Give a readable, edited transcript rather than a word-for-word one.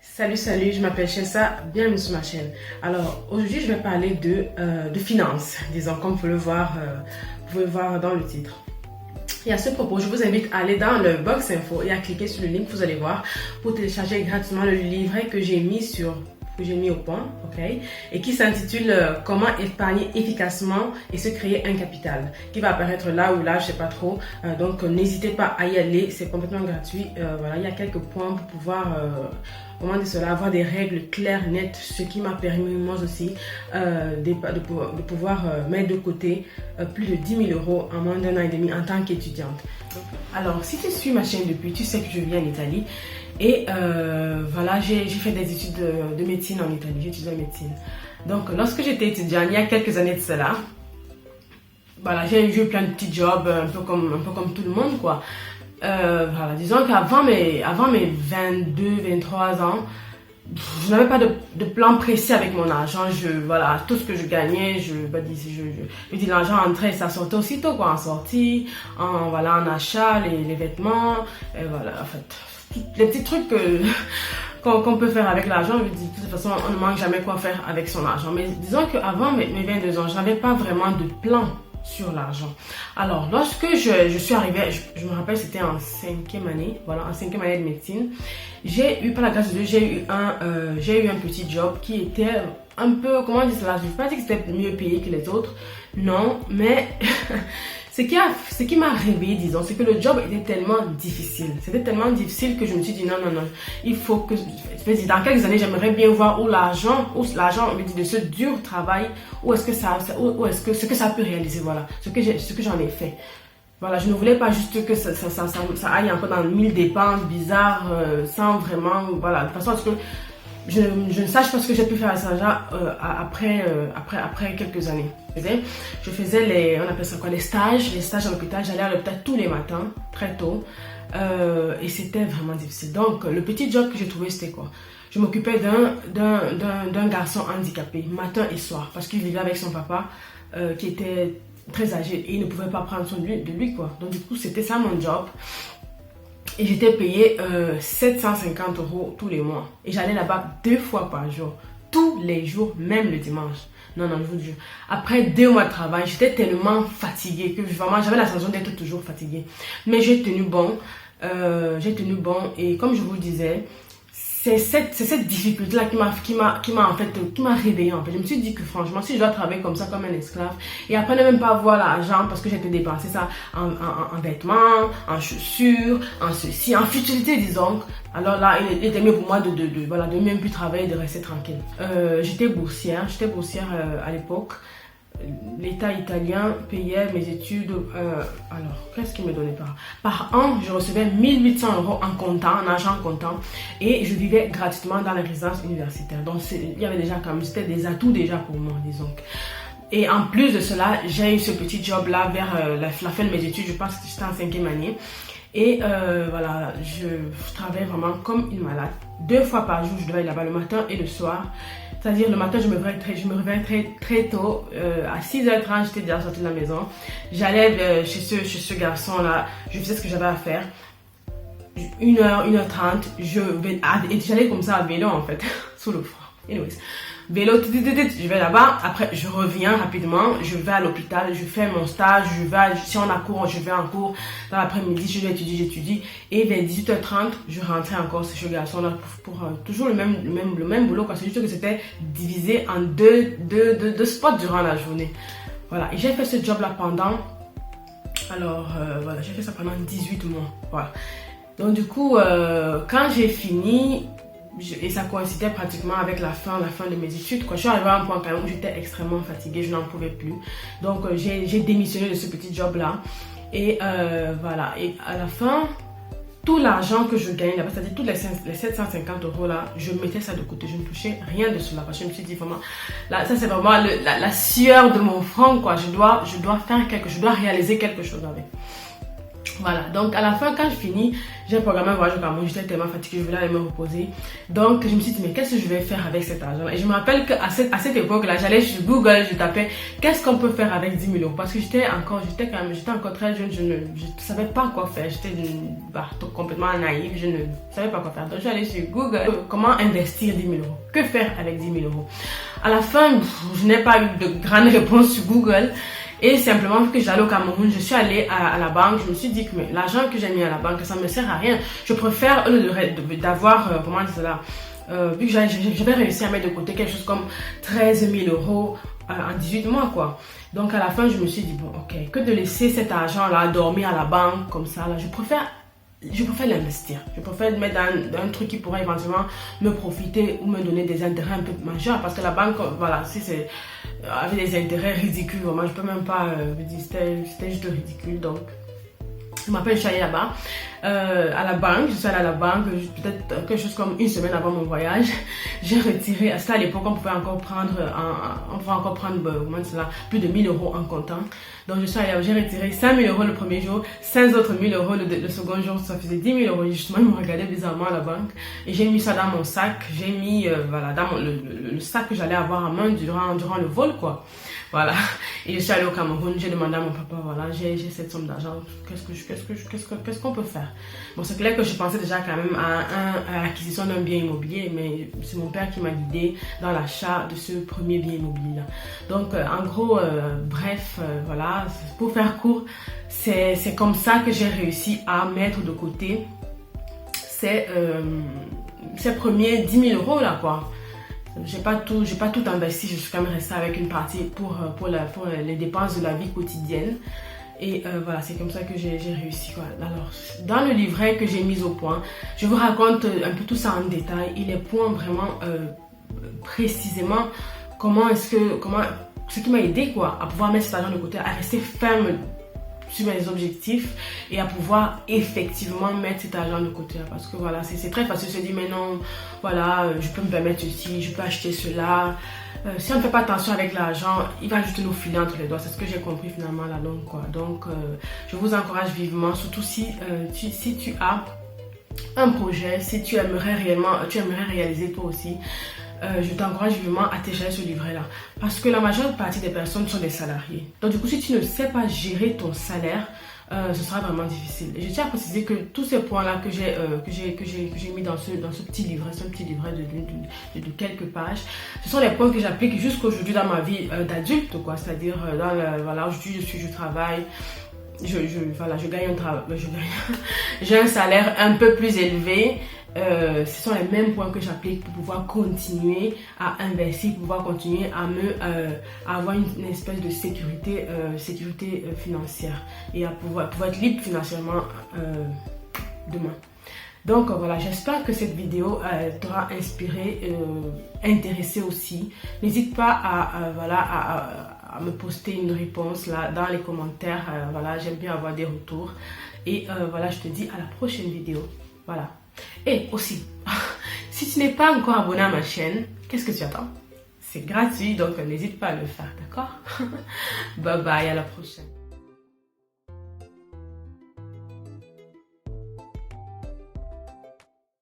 Salut, je m'appelle Chessa, bienvenue sur ma chaîne. Alors aujourd'hui je vais parler de finances, disons comme vous pouvez voir dans le titre. Et à ce propos, je vous invite à aller dans le box info et à cliquer sur le lien que vous allez voir pour télécharger gratuitement le livret que j'ai mis au point, ok, et qui s'intitule Comment épargner efficacement et se créer un capital, qui va apparaître là ou là, je sais pas trop. Donc n'hésitez pas à y aller, c'est complètement gratuit. Voilà, il y a quelques points pour pouvoir comment dire cela, avoir des règles claires, nettes, ce qui m'a permis moi aussi de pouvoir mettre de côté plus de 10 000 euros en moins d'un an et demi en tant qu'étudiante. Alors, si tu suis ma chaîne depuis, tu sais que je vis en Italie et voilà, j'ai fait des études de médecine en Italie, j'ai étudié en médecine. Donc, lorsque j'étais étudiante, il y a quelques années de cela, voilà, j'ai eu plein de petits jobs, un peu comme tout le monde, quoi. Voilà, disons qu'avant mes 22, 23 ans, je n'avais pas de plan précis avec mon argent. Voilà, tout ce que je gagnais, je dis l'argent entrait et ça sortait aussitôt, quoi, en sortie, en achat, les vêtements, et voilà, en fait, les petits trucs qu'on peut faire avec l'argent. Je dis, de toute façon, on ne manque jamais quoi faire avec son argent. Mais disons qu'avant mes 22 ans, je n'avais pas vraiment de plan sur l'argent. Alors, lorsque je suis arrivée, je me rappelle, c'était en 5e année, voilà, en 5e année de médecine, j'ai eu, par la grâce de Dieu, j'ai eu un petit job qui était un peu, comment dire cela, je ne vais pas dire que c'était mieux payé que les autres, non, mais ce qui m'a réveillée, disons, c'est que le job était tellement difficile. C'était tellement difficile que je me suis dit non, il faut que, dans quelques années, j'aimerais bien voir où l'argent me dit de ce dur travail, où est-ce que ce que ça peut réaliser, voilà, ce que j'en ai fait. Voilà, je ne voulais pas juste que ça aille encore dans 1000 dépenses bizarres, sans vraiment, voilà, de façon à ce que je ne sache pas ce que j'ai pu faire à cet argent après quelques années. Je faisais on appelle ça quoi, les stages à l'hôpital. J'allais à l'hôpital tous les matins, très tôt, et c'était vraiment difficile. Donc, le petit job que j'ai trouvé, c'était quoi? Je m'occupais d'un garçon handicapé, matin et soir, parce qu'il vivait avec son papa, qui était très âgé, et il ne pouvait pas prendre soin de lui, quoi. Donc, du coup, c'était ça mon job. Et j'étais payée 750 euros tous les mois. Et j'allais là-bas 2 fois par jour. Tous les jours, même le dimanche. Non, je vous jure. Après 2 mois de travail, j'étais tellement fatiguée que vraiment, j'avais la sensation d'être toujours fatiguée. Mais j'ai tenu bon. Et comme je vous le disais, c'est cette difficulté-là qui m'a réveillée, en fait. Je me suis dit que franchement, si je dois travailler comme ça, comme un esclave, et après ne même pas avoir l'argent parce que j'ai dépensé ça en vêtements, en chaussures, en ceci, en futilité, disons. Alors là, il était mieux pour moi de même plus travailler, de rester tranquille. J'étais boursière à l'époque. L'État italien payait mes études. Alors, qu'est-ce qu'il me donnait par an? Je recevais 1800 euros en comptant, en argent comptant, et je vivais gratuitement dans les résidences universitaires. Donc, il y avait déjà quand même, c'était des atouts déjà pour moi, disons. Et en plus de cela, j'ai eu ce petit job-là vers la fin de mes études. Je pense que j'étais en 5e année. Et voilà, je travaillais vraiment comme une malade. 2 fois par jour, je devais aller là-bas le matin et le soir. C'est-à-dire le matin, je me réveillais très tôt. À 6h30, j'étais déjà sortie de la maison. J'allais chez ce garçon-là. Je faisais ce que j'avais à faire. 1h, 1h30. Et j'allais comme ça à vélo, en fait, sous le froid. Anyways. Vélo, je vais là-bas, après je reviens rapidement, je vais à l'hôpital, je fais mon stage, si on a cours, je vais en cours, dans l'après-midi, j'étudie, et vers 18h30, je rentrais encore chez ce garçon-là pour toujours le même boulot, quoi. C'est juste que c'était divisé en deux spots durant la journée. Voilà, et j'ai fait ce job-là j'ai fait ça pendant 18 mois, voilà. Donc du coup, quand j'ai fini, et ça coïncidait pratiquement avec la fin de mes études, quoi. Je suis arrivée à un point quand même où j'étais extrêmement fatiguée, je n'en pouvais plus. Donc j'ai démissionné de ce petit job là. Et voilà. Et à la fin, tout l'argent que je gagnais là-bas, c'est-à-dire tous les 750 euros là, je mettais ça de côté. Je ne touchais rien de cela parce que je me suis dit vraiment, là, ça c'est vraiment la sueur de mon front, quoi. Je dois réaliser quelque chose avec. Voilà, donc à la fin, quand je finis, j'ai programmé un voyage au Cameroun, j'étais tellement fatiguée, je voulais aller me reposer. Donc je me suis dit, mais qu'est-ce que je vais faire avec cet argent? Et je me rappelle qu'à cette époque-là, j'allais sur Google, je tapais, qu'est-ce qu'on peut faire avec 10 000 euros? Parce que j'étais encore très jeune, je ne savais pas quoi faire, j'étais complètement naïve, je ne savais pas quoi faire. Donc j'allais sur Google, comment investir 10 000 euros? Que faire avec 10 000 euros? À la fin, je n'ai pas eu de grande réponse sur Google. Et simplement, vu que j'allais au Cameroun, je suis allée à la banque, je me suis dit que l'argent que j'ai mis à la banque, ça ne me sert à rien. Je préfère d'avoir, comment dire cela, vu que j'avais réussi à mettre de côté quelque chose comme 13 000 euros en 18 mois, quoi. Donc à la fin, je me suis dit, bon, ok, que de laisser cet argent-là dormir à la banque, comme ça, là, je préfère l'investir. Je préfère le mettre dans un truc qui pourrait éventuellement me profiter ou me donner des intérêts un peu majeurs. Parce que la banque, voilà, si c'est avec des intérêts ridicules, vraiment, je peux même pas dire, c'était juste ridicule. Donc, je m'appelle, je suis allée là-bas, à la banque, je suis allée à la banque, peut-être quelque chose comme une semaine avant mon voyage. J'ai retiré, à l'époque, on pouvait encore prendre, comment cela, plus de 1 000 euros en comptant. Donc, je suis allée, j'ai retiré 5 000 euros le premier jour, 5 autres 1 000 euros le second jour, ça faisait 10 000 euros. Justement, ils me regardaient bizarrement à la banque. Et j'ai mis ça dans mon sac, j'ai mis, voilà, dans le sac que j'allais avoir en main durant le vol, quoi. Voilà. Et je suis allée au Cameroun, j'ai demandé à mon papa, voilà, j'ai cette somme d'argent, qu'est-ce qu'on peut faire? Bon, c'est clair que je pensais déjà quand même à l'acquisition d'un bien immobilier, mais c'est mon père qui m'a guidée dans l'achat de ce premier bien immobilier-là. Donc, en gros, bref, voilà, pour faire court, c'est comme ça que j'ai réussi à mettre de côté ces premiers 10 000 euros là, quoi. J'ai pas tout investi, je suis quand même restée avec une partie pour les dépenses de la vie quotidienne. Et voilà, c'est comme ça que j'ai réussi, quoi. Alors, dans le livret que j'ai mis au point, je vous raconte un peu tout ça en détail et les points vraiment précisément ce qui m'a aidé, quoi, à pouvoir mettre cet argent de côté, à rester ferme sur mes objectifs et à pouvoir effectivement mettre cet argent de côté, parce que voilà, c'est très facile de se dire mais non, voilà, je peux me permettre ceci, je peux acheter cela. Si on ne fait pas attention avec l'argent, il va juste nous filer entre les doigts. C'est ce que j'ai compris finalement là, donc quoi. Donc je vous encourage vivement, surtout si tu as un projet, si tu aimerais réaliser toi aussi, je t'encourage vivement à télécharger ce livret-là. Parce que la majeure partie des personnes sont des salariés. Donc du coup, si tu ne sais pas gérer ton salaire, ce sera vraiment difficile. Et je tiens à préciser que tous ces points-là que j'ai mis dans ce petit livret de quelques pages, ce sont les points que j'applique jusqu'aujourd'hui dans ma vie d'adulte, quoi. C'est-à-dire, voilà, aujourd'hui, je travaille. Je gagne j'ai un salaire un peu plus élevé. Ce sont les mêmes points que j'applique pour pouvoir continuer à investir, pour pouvoir continuer à avoir une espèce de sécurité financière et à pouvoir être libre financièrement demain. Donc voilà, j'espère que cette vidéo t'aura inspiré, intéressé aussi. N'hésite pas à me poster une réponse là dans les commentaires. Voilà, j'aime bien avoir des retours. Et voilà, je te dis à la prochaine vidéo. Voilà. Et aussi, si tu n'es pas encore abonné à ma chaîne, qu'est-ce que tu attends? C'est gratuit, donc n'hésite pas à le faire, d'accord? Bye bye, à la prochaine.